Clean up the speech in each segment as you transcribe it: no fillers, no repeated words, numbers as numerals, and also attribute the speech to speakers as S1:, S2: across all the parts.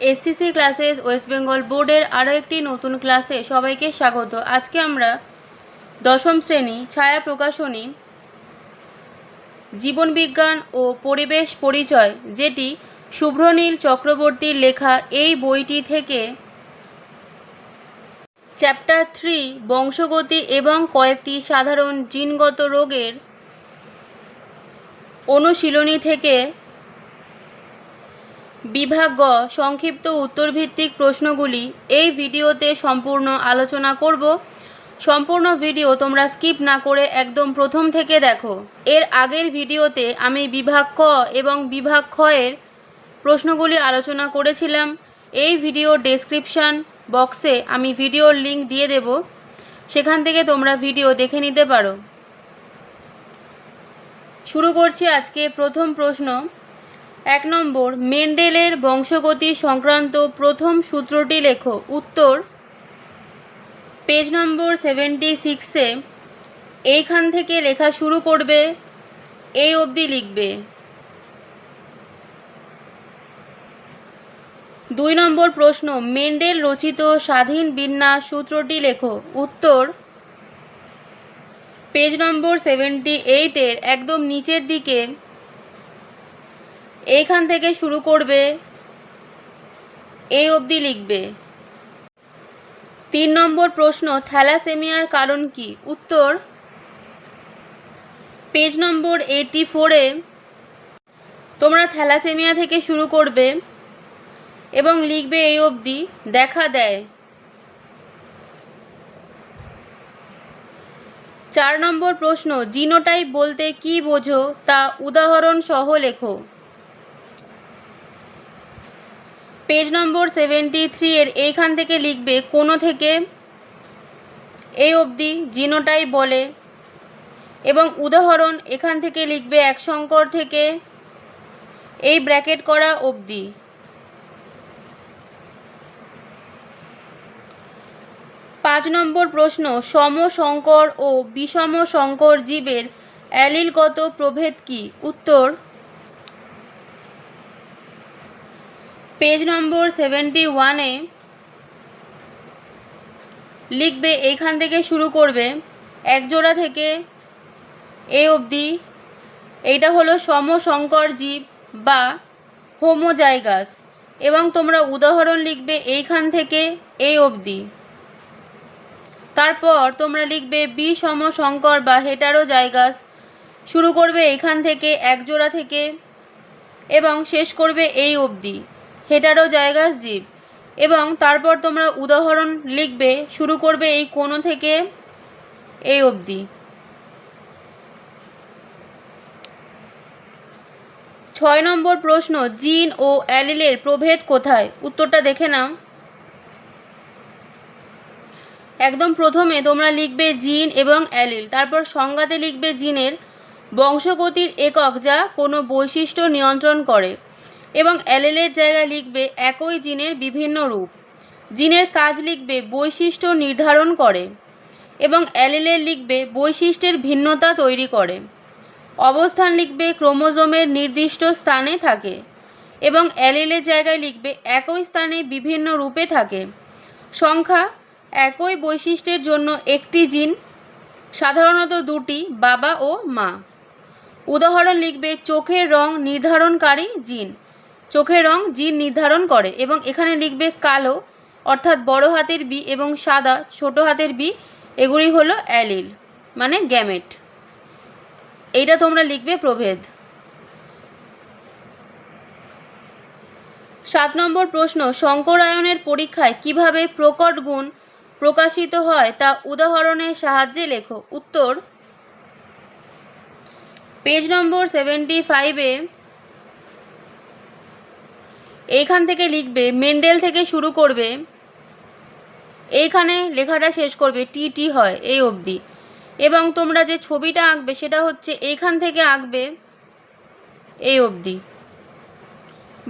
S1: SCC classes West Bengal বোর্ডের আরও একটি নতুন ক্লাসে সবাইকে স্বাগত। আজকে আমরা দশম শ্রেণী ছায়া প্রকাশনী জীবনবিজ্ঞান ও পরিবেশ পরিচয়, যেটি শুভ্রনীল চক্রবর্তীর লেখা, এই বইটি থেকে চ্যাপ্টার 3 বংশগতি এবং কয়েকটি সাধারণ জিনগত রোগের অনুশীলনী থেকে বিভাগ গ সংক্ষিপ্ত উত্তরভিত্তিক প্রশ্নগুলি এই ভিডিওতে সম্পূর্ণ আলোচনা করব। সম্পূর্ণ ভিডিও তোমরা স্কিপ না করে একদম প্রথম থেকে দেখো। এর আগের ভিডিওতে আমি বিভাগ ক এবং বিভাগ খ এর প্রশ্নগুলি আলোচনা করেছিলাম। এই ভিডিও ডেসক্রিপশান বক্সে আমি ভিডিওর লিঙ্ক দিয়ে দেব, সেখান থেকে তোমরা ভিডিও দেখে নিতে পারো। শুরু করছি আজকে প্রথম প্রশ্ন। 1 নম্বর, মেন্ডেলের বংশগতি সংক্রান্ত প্রথম সূত্রটি লেখো। উত্তর পেজ নম্বর 76-এ এইখান থেকে লেখা শুরু করবে, এই অবধি লিখবে। 2 নম্বর প্রশ্ন, মেন্ডেল রচিত স্বাধীন বিন্যাস সূত্রটি লেখো। উত্তর পেজ নম্বর 78-এর একদম নিচের দিকে এইখান থেকে শুরু করবে, এই অবধি লিখবে। 3 নম্বর প্রশ্ন, থ্যালাসেমিয়ার কারণ কি? উত্তর পেজ নম্বর 84-এ তোমরা থ্যালাসেমিয়া থেকে শুরু করবে এবং লিখবে এই অবধি, দেখা দেয়। 4 নম্বর প্রশ্ন, জিনোটাইপ বলতে কি বোঝো তা উদাহরণ সহ লেখো। পেজ নম্বর 73-এর এইখান থেকে লিখবে কোনো থেকে এই অবধি জিনোটাইপ বলে, এবং উদাহরণ এখান থেকে লিখবে এক সংকর থেকে এই ব্র্যাকেট করা অবধি। 5 নম্বর প্রশ্ন, সমসংকর ও বিষম সংকর জীবের অ্যালিলগত প্রভেদ কি? উত্তর পেজ নম্বর 71-এ লিখবে, এইখান থেকে শুরু করবে একজোড়া থেকে এই অবধি। এইটা হলো সমসংকর জীব বা হোমোজাইগাস, এবং তোমরা উদাহরণ লিখবে এইখান থেকে এই অবধি। তারপর তোমরা লিখবে বিষম সংকর বা হেটারোজাইগাস, শুরু করবে এইখান থেকে একজোড়া থেকে এবং শেষ করবে এই অবধি, হেটারোজাইগাস জীব। এবং তারপর তোমরা উদাহরণ লিখবে, শুরু করবে এই কোণ থেকে এই অবধি। 6 নম্বর প্রশ্ন, জিন ও অ্যালিলের প্রভেদ কোথায়? উত্তরটা দেখে নাও। একদম প্রথমে তোমরা লিখবে জিন এবং অ্যালিল, তারপর সংজ্ঞাতে লিখবে জিনের বংশগতির একক যা কোনো বৈশিষ্ট্য নিয়ন্ত্রণ করে, এবং অ্যালিলের জায়গায় লিখবে একই জিনের বিভিন্ন রূপ। জিনের কাজ লিখবে বৈশিষ্ট্য নির্ধারণ করে, এবং অ্যালিলের লিখবে বৈশিষ্ট্যের ভিন্নতা তৈরি করে। অবস্থান লিখবে ক্রোমোজোমের নির্দিষ্ট স্থানে থাকে, এবং অ্যালিলের জায়গায় লিখবে একই স্থানে বিভিন্ন রূপে থাকে। সংখ্যা, একই বৈশিষ্ট্যের জন্য একটি জিন, সাধারণত দুটি, বাবা ও মা। উদাহরণ লিখবে চোখের রং নির্ধারণকারী জিন, চোখের রং জিন নির্ধারণ করে, এবং এখানে লিখবে কালো অর্থাৎ বড় হাতের বি এবং সাদা ছোট হাতের বি, এগুলি হলো অ্যালিল মানে গ্যামেট। এইটা তোমরা লিখবে প্রভেদ। 7 নম্বর প্রশ্ন, সংকরায়নের পরীক্ষায় কিভাবে প্রকট গুণ প্রকাশিত হয় তা উদাহরণের সাহায্যে লেখো। উত্তর পেজ নম্বর 75-এ এইখান থেকে লিখবে, মেন্ডেল থেকে শুরু করবে, এইখানে লেখাটা শেষ করবে টি হয় এই অবধি, এবং তোমরা যে ছবিটা আঁকবে সেটা হচ্ছে এইখান থেকে আঁকবে এই অবধি,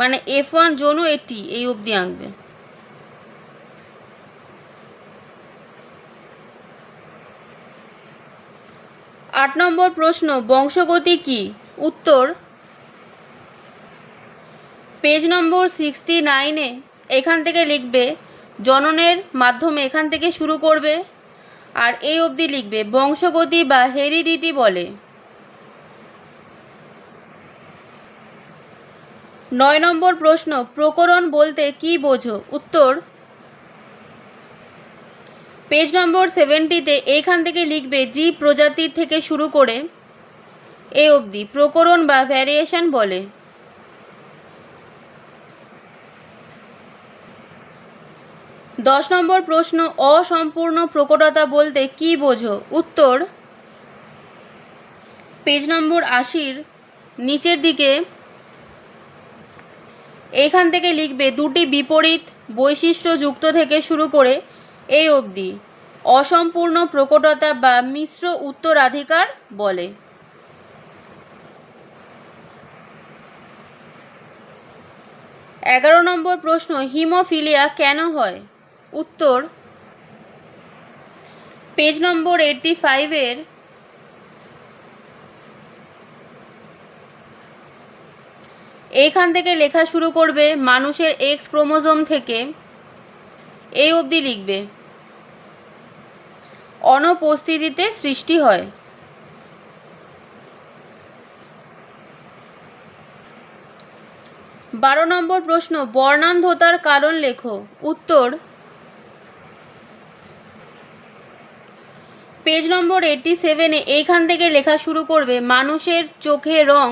S1: মানে F1 জন্য এটি এই অবধি আঁকবে। 8 নম্বর প্রশ্ন, বংশগতি কি? উত্তর পেজ নম্বর 69-এ এখান থেকে লিখবে জননের মাধ্যমে, এখান থেকে শুরু করবে, আর এই অবধি লিখবে বংশগতি বা হেরিডিটি বলে। 9 নম্বর প্রশ্ন, প্রকরণ বলতে কি বোঝো? উত্তর পেজ নম্বর 70-তে এইখান থেকে লিখবে জীব প্রজাতির থেকে শুরু করে এ অবধি প্রকরণ বা ভ্যারিয়েশন বলে। 10 নম্বর প্রশ্ন, অসম্পূর্ণ প্রকটতা বলতে কি বোঝো? উত্তর পেজ নম্বর 80-র নিচের দিকে এইখান থেকে লিখবে দুটি বিপরীত বৈশিষ্ট্য যুক্ত থেকে শুরু করে এই অবধি অসম্পূর্ণ প্রকটতা বা মিশ্র উত্তরাধিকার বলে। 11 নম্বর প্রশ্ন, হিমোফিলিয়া কেন হয়? উত্তর পেজ নম্বর 85-এর এইখান থেকে লেখা শুরু করবে মানুষের এক্স ক্রোমোজোম থেকে এই অবধি লিখবে অনুপস্থিতিতে সৃষ্টি হয়। 12 নম্বর প্রশ্ন, বর্ণান্ধতার কারণ লেখো। উত্তর পেজ নম্বর 87-এ এইখান থেকে লেখা শুরু করবে মানুষের চোখের রং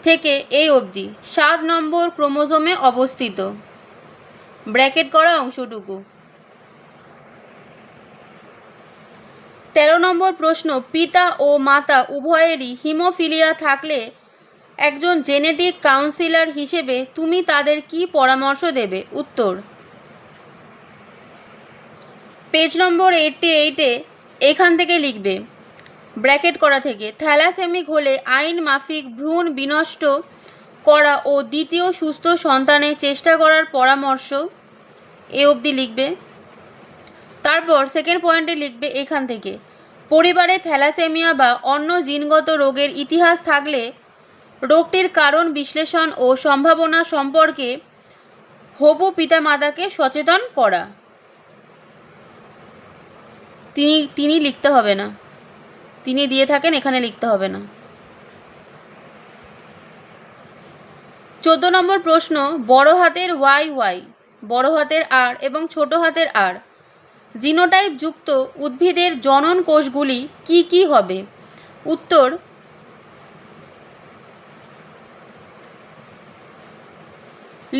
S1: থেকে এই অবধি 7 নম্বর ক্রোমোজোমে অবস্থিত, ব্র্যাকেট করা অংশটুকু। 13 নম্বর প্রশ্ন, পিতা ও মাতা উভয়েরই হিমোফিলিয়া থাকলে একজন জেনেটিক কাউন্সিলর হিসেবে তুমি তাদের কি পরামর্শ দেবে? উত্তর পেজ নম্বর 88-এ এখান থেকে লিখবে ব্র্যাকেট করা থেকে থ্যালাসেমিক হলে আইন মাফিক ভ্রূণ বিনষ্ট করা ও দ্বিতীয় সুস্থ সন্তানের চেষ্টা করার পরামর্শ এ অবধি লিখবে। তারপর সেকেন্ড পয়েন্টে লিখবে এখান থেকে পরিবারে থ্যালাসেমিয়া বা অন্য জিনগত রোগের ইতিহাস থাকলে রোগটির কারণ বিশ্লেষণ ও সম্ভাবনা সম্পর্কে হবু পিতামাতাকে সচেতন করা। তিনি লিখতে হবে না, তিনি দিয়ে থাকেন, এখানে লিখতে হবে না। 14 নম্বর প্রশ্ন, বড় হাতের ওয়াই, বড় হাতের আর এবং ছোট হাতের আর জিনোটাইপ যুক্ত উদ্ভিদের জনন কোষগুলি কি কি হবে? উত্তর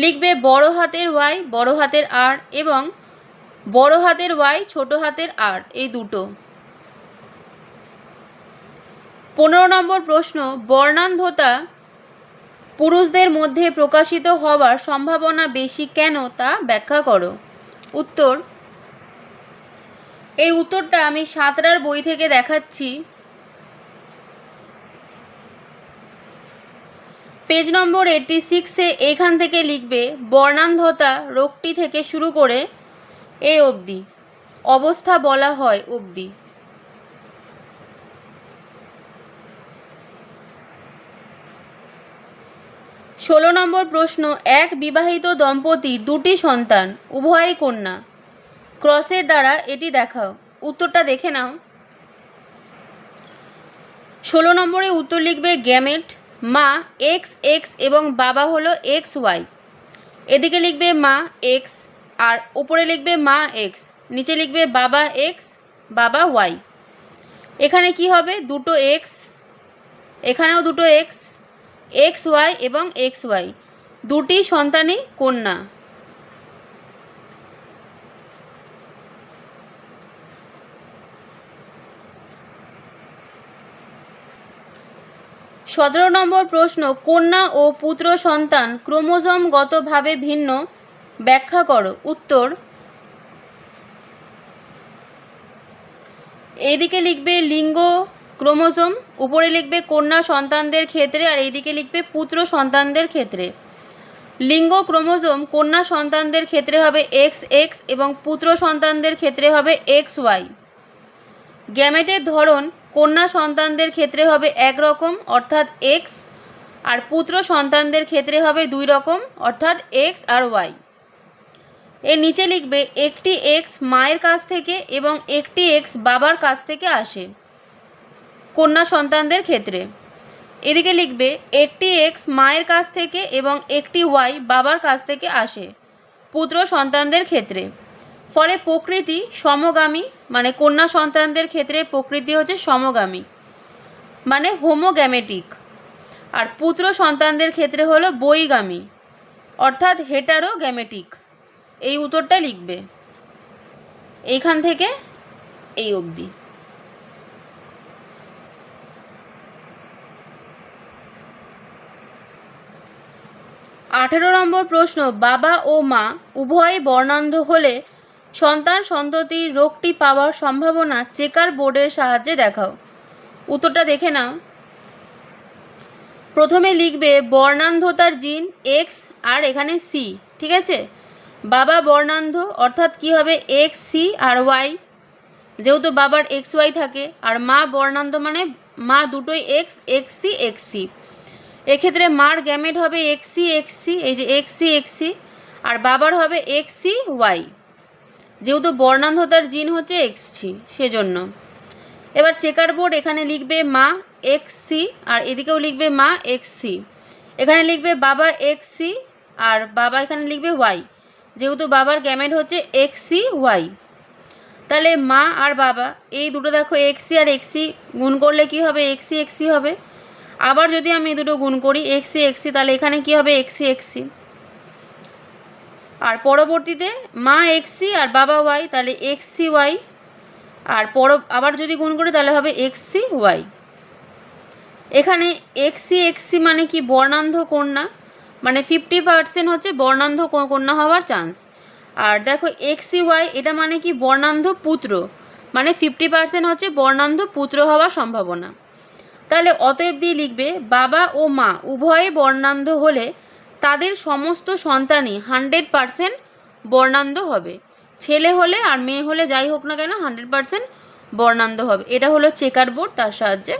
S1: লিখবে বড় হাতের ওয়াই, বড় হাতের আর এবং বড় হাতের ওয়াই, ছোট হাতের আর, এই দুটো। 15 নম্বর প্রশ্ন, বর্ণান্ধতা পুরুষদের মধ্যে প্রকাশিত হওয়ার সম্ভাবনা বেশি কেন তা ব্যাখ্যা করো। উত্তর এই উত্তরটা আমি সাঁতরার বই থেকে দেখাচ্ছি। পেজ নম্বর 86-এ এখান থেকে লিখবে বর্ণান্ধতা রোগটি থেকে শুরু করে এ অবধি অবস্থা বলা হয় অবধি। 16 নম্বর প্রশ্ন, এক বিবাহিত দম্পতির দুটি সন্তান উভয়ই কন্যা, ক্রসের দ্বারা এটি দেখাও। উত্তরটা দেখে নাও। 16 নম্বরে উত্তর লিখবে গ্যামেট, মা এক্স এক্স এবং বাবা হলো এক্স ওয়াই। এদিকে লিখবে মা এক্স আর উপরে লিখবে মা এক্স, নিচে লিখবে বাবা এক্স বাবা ওয়াই। এখানে কি হবে? দুটো এক্স, এখানেও দুটো এক্স, এক্স ওয়াই এবং এক্স ওয়াই, দুটি সন্তানই কন্যা। 17 নম্বর প্রশ্ন, কন্যা ও পুত্র সন্তান ক্রোমোজোমগতভাবে ভিন্ন, ব্যাখ্যা করো। উত্তর এইদিকে লিখবে লিঙ্গ ক্রোমোজোম, উপরে লিখবে কন্যা সন্তানদের ক্ষেত্রে আর এইদিকে লিখবে পুত্র সন্তানদের ক্ষেত্রে। লিঙ্গ ক্রোমোজোম কন্যা সন্তানদের ক্ষেত্রে হবে এক্স এক্স এবং পুত্র সন্তানদের ক্ষেত্রে হবে এক্স ওয়াই। গ্যামেটের ধরন কন্যা সন্তানদের ক্ষেত্রে হবে একরকম অর্থাৎ এক্স, আর পুত্র সন্তানদের ক্ষেত্রে হবে দুই রকম, অর্থাৎ এক্স আর ওয়াই। এর নিচে লিখবে একটি এক্স মায়ের কাছ থেকে এবং একটি এক্স বাবার কাছ থেকে আসে কন্যা সন্তানদের ক্ষেত্রে। এদিকে লিখবে একটি এক্স মায়ের কাছ থেকে এবং একটি ওয়াই বাবার কাছ থেকে আসে পুত্র সন্তানদের ক্ষেত্রে। ফলে প্রকৃতি সমগামী, মানে কন্যা সন্তানদের ক্ষেত্রে প্রকৃতি হচ্ছে সমগামী, মানে হোমোগ্যামেটিক। আর পুত্র সন্তানদের ক্ষেত্রে হলো বৈগামী, অর্থাৎ হেটারোগ্যামেটিক। এই উত্তরটা লিখবে এইখান থেকে এই অবধি। আঠেরো নম্বর প্রশ্ন, বাবা ও মা উভয়ই বর্ণান্ধ হলে সন্তান সন্ততির রোগটি পাওয়ার সম্ভাবনা চেকার বোর্ডের সাহায্যে দেখাও। উত্তরটা দেখে নাও। প্রথমে লিখবে বর্ণান্ধতার জিন এক্স আর এখানে সি, ঠিক আছে। বাবা বর্ণান্ধ অর্থাৎ কি হবে এক্স সি আর ওয়াই, যেহেতু বাবার এক্স ওয়াই থাকে। আর মা বর্ণান্ধ মানে মা দুটোই X, X C X C. এক্ষেত্রে মার গ্যামেট হবে এক্স সি এক্স সি, এই যে এক্স সি এক্স সি, আর বাবার হবে এক্স সি ওয়াই, যেহেতু বর্ণান্ধতার জিন হচ্ছে এক্স সি, সেজন্য। এবার চেকার বোর্ড, এখানে লিখবে মা এক্স সি আর এদিকেও লিখবে মা এক্স সি। এখানে লিখবে বাবা এক্স সি আর বাবা এখানে লিখবে ওয়াই, যেহেতু বাবার গ্যামেট হচ্ছে এক্স সি ওয়াই। তাহলে মা আর বাবা এই দুটো দেখো এক্স সি আর এক্স সি গুণ করলে কি হবে এক্স সি এক্স সি হবে। আবার যদি আমি এই দুটো গুণ করি এক্স সি এক্স সি, তাহলে এখানে কি হবে এক্স সি এক্স সি। আর পরবর্তীতে মা এক্স সি আর বাবা ওয়াই, তাহলে এক্স সি ওয়াই। আর আবার যদি গুণ করি তাহলে হবে এক্স সি ওয়াই। এখানে এক্স সি মানে কি বর্ণান্ধ কন্যা, মানে 50% হচ্ছে বর্ণান্ধ কন্যা হওয়ার চান্স। আর দেখো এক্স সি ওয়াই এটা মানে কি বর্ণান্ধ পুত্র, মানে 50% হচ্ছে বর্ণান্ধ পুত্র হওয়ার সম্ভাবনা। তাহলে অতএব দিয়ে লিখবে বাবা ও মা উভয়ে বর্ণান্ধ হলে তাদের সমস্ত সন্তানই 100% বর্ণান্ধ হবে। ছেলে হলে আর মেয়ে হলে যাই হোক না কেন 100% বর্ণান্ধ হবে। এটা হলো চেকার বোর্ড, তার সাহায্যে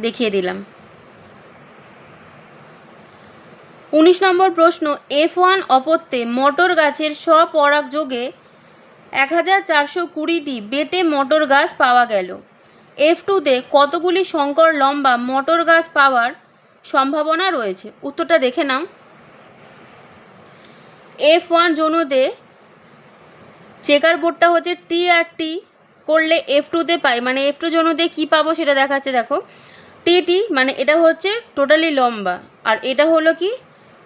S1: দেখিয়ে দিলাম। 19 নম্বর প্রশ্ন, F1 অপত্যে মটর গাছের স্বপরাগযোগে 1420টি বেটে মটর গাছ পাওয়া গেল। F2তে কতগুলি সংকর লম্বা মটর গাছ পাওয়ার সম্ভাবনা রয়েছে? উত্তরটা দেখে নাও। F1 জনুতে চেকার বোর্ডটা হচ্ছে টি আর টি করলে F2তে পাই, মানে F2 জনুতে কী পাবো সেটা দেখাচ্ছে। দেখো টি মানে এটা হচ্ছে টোটালি লম্বা, আর এটা হলো কি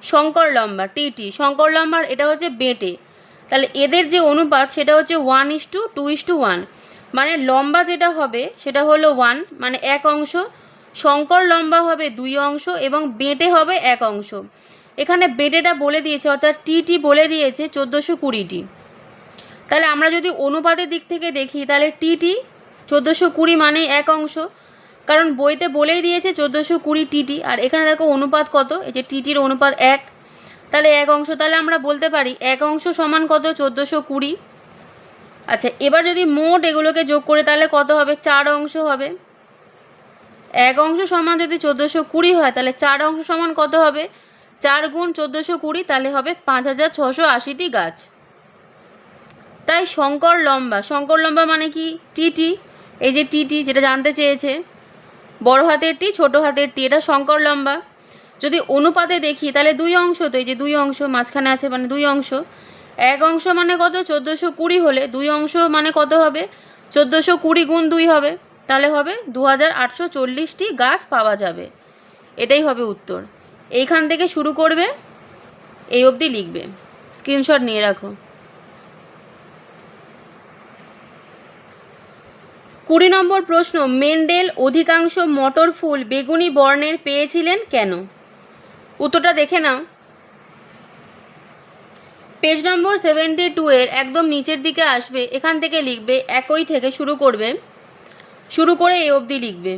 S1: সংকর লম্বা, টি সংকর লম্বা, আর এটা হচ্ছে বেটে। তাহলে এদের যে অনুপাত সেটা হচ্ছে 1:2:1, মানে লম্বা যেটা হবে সেটা হলো 1, মানে 1 অংশ, সংকর লম্বা হবে 2 অংশ এবং বেটে হবে 1 অংশ। এখানে বেটেটা বলে দিয়েছে, অর্থাৎ টি বলে দিয়েছে 1420টি। তাহলে আমরা যদি অনুপাতের দিক থেকে দেখি তাহলে টি 1420 মানে 1 অংশ, কারণ বইতে বলেই দিয়েছে 1420 টি। আর এখানে দেখো অনুপাত কত, এই যে টির অনুপাত 1, তাহলে 1 অংশ। তাহলে আমরা বলতে পারি 1 অংশ সমান কত 1420। আচ্ছা, এবার যদি মোট এগুলোকে যোগ করে তাহলে কত হবে 4 অংশ হবে। 1 অংশ সমান যদি 1420 হয় তাহলে 4 অংশ সমান কত হবে 4 গুণ 1420, তাহলে হবে 5680টি গাছ। তাই সংকর লম্বা মানে কি টি, এই যে টি যেটা জানতে চেয়েছে, বড় হাতের টি ছোট হাতের টি, এটা সংকর লম্বা। যদি অনুপাতে দেখি তাহলে 2 অংশ, তো এই যে 2 অংশ মাঝখানে আছে মানে 2 অংশ। 1 অংশ মানে কত 1420 হলে 2 অংশ মানে কত হবে 1420 গুণ 2 হবে, তাহলে হবে 2840টি গাছ পাওয়া যাবে। এটাই হবে উত্তর। এইখান থেকে শুরু করবে, এই অবধি লিখবে, স্ক্রিনশট নিয়ে রাখো। 20 নম্বর প্রশ্ন, মেন্ডেল অধিকাংশ মটর ফুল বেগুনি বর্ণের পেয়েছিলেন কেন? উত্তরটা দেখে নাও। পেজ নম্বর 72 এর একদম নিচের দিকে আসবে, এখান থেকে লিখবে একই থেকে শুরু করবে, শুরু করে এই অবধি লিখবে।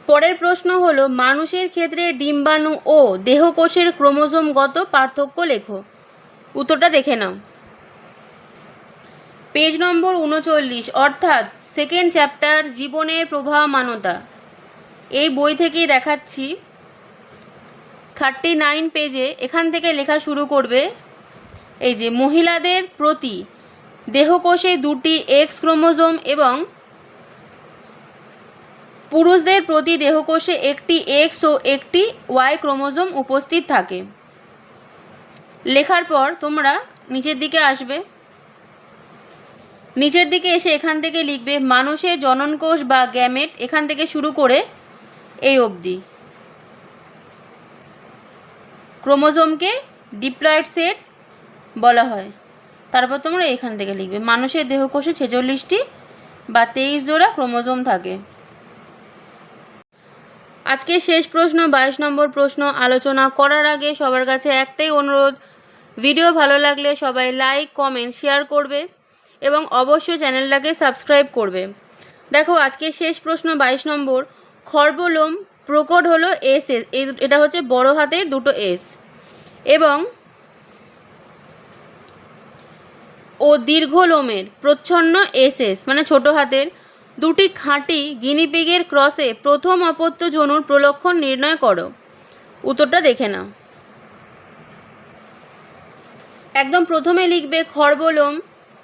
S1: পরের প্রশ্ন হলো মানুষের ক্ষেত্রে ডিম্বাণু ও দেহকোষের ক্রোমোজোমগত পার্থক্য লেখো। উত্তরটা দেখে নাও। পেজ নম্বর 39 অর্থাৎ সেকেন্ড চ্যাপ্টার জীবনের প্রবাহমানতা। এই বই থেকেই দেখাচ্ছি 39 পেজে এখান থেকে লেখা শুরু করবে। এই যে মহিলাদের প্রতি দেহকোষে 2টি এক্স ক্রোমোজোম এবং পুরুষদের প্রতি দেহকোষে 1টি এক্স ও 1টি ওয়াই ক্রোমোজোম উপস্থিত থাকে। লেখার পর তোমরা নিচের দিকে আসবে, নিচের দিকে এসে এখান থেকে লিখবে মানুষের জননকোষ বা গ্যামেট, এখান থেকে শুরু করে এই অবধি। ক্রোমোজোমকে ডিপ্লয়েড সেট বলা হয়। তারপর তোমরা এখান থেকে লিখবে মানুষের দেহকোষে 46টি বা 23 জোড়া ক্রোমোজোম থাকে। আজকে শেষ প্রশ্ন 22 নম্বর প্রশ্ন আলোচনা করার আগে সবার কাছে একটাই অনুরোধ, ভিডিও ভালো লাগলে সবাই লাইক কমেন্ট শেয়ার করবে এবং অবশ্যই চ্যানেলটাকে সাবস্ক্রাইব করবে। দেখো আজকে শেষ প্রশ্ন 22 নম্বর, খর্বলোম প্রকট হলো এস, এটা হচ্ছে বড় হাতের দুটো এস, এবং ও দীর্ঘলোমের প্রচ্ছন্ন এস এস মানে ছোট হাতের দুটি খাঁটি গিনিপিগের ক্রসে প্রথম অপত্য জনুর প্রলক্ষণ নির্ণয় করো। উত্তরটা দেখে নাও। একদম প্রথমে লিখবে খর্বলোম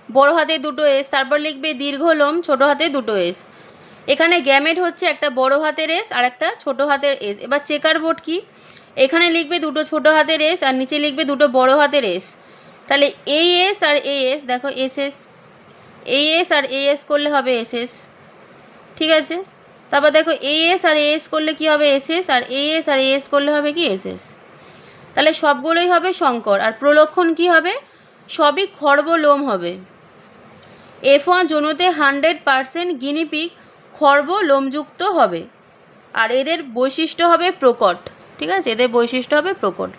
S1: বড় হাতের দুটো এস, তারপর লিখবে দীর্ঘলোম ছোট হাতের দুটো এস। এখানে গ্যামেট হচ্ছে একটা বড় হাতের এস আর একটা ছোট হাতের এস। এবার চেকার বোর্ড কি, এখানে লিখবে দুটো ছোট হাতের এস আর নিচে লিখবে দুটো বড় হাতের এস। তাহলে এই এস আর এই এস, দেখো এস এস, এই এস আর এই এস করলে হবে এস এস, ঠিক আছে। তারপর দেখো এই এস আর এস করলে কি হবে এস এস, আর এই এস আর এস করলে হবে কি এস এস। তাহলে সবগুলোই হবে সংকর, আর প্রলক্ষণ কি হবে, সবই খর্বলোম হবে। F1 জনুতে 100% গিনিপিগ খর্বলোমযুক্ত হবে, আর এদের বৈশিষ্ট্য হবে প্রকট, ঠিক আছে, এদের বৈশিষ্ট্য হবে প্রকট।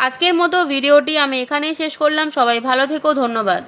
S1: আজকের মতো ভিডিওটি আমি এখানেই শেষ করলাম। সবাই ভালো থেকো, ধন্যবাদ।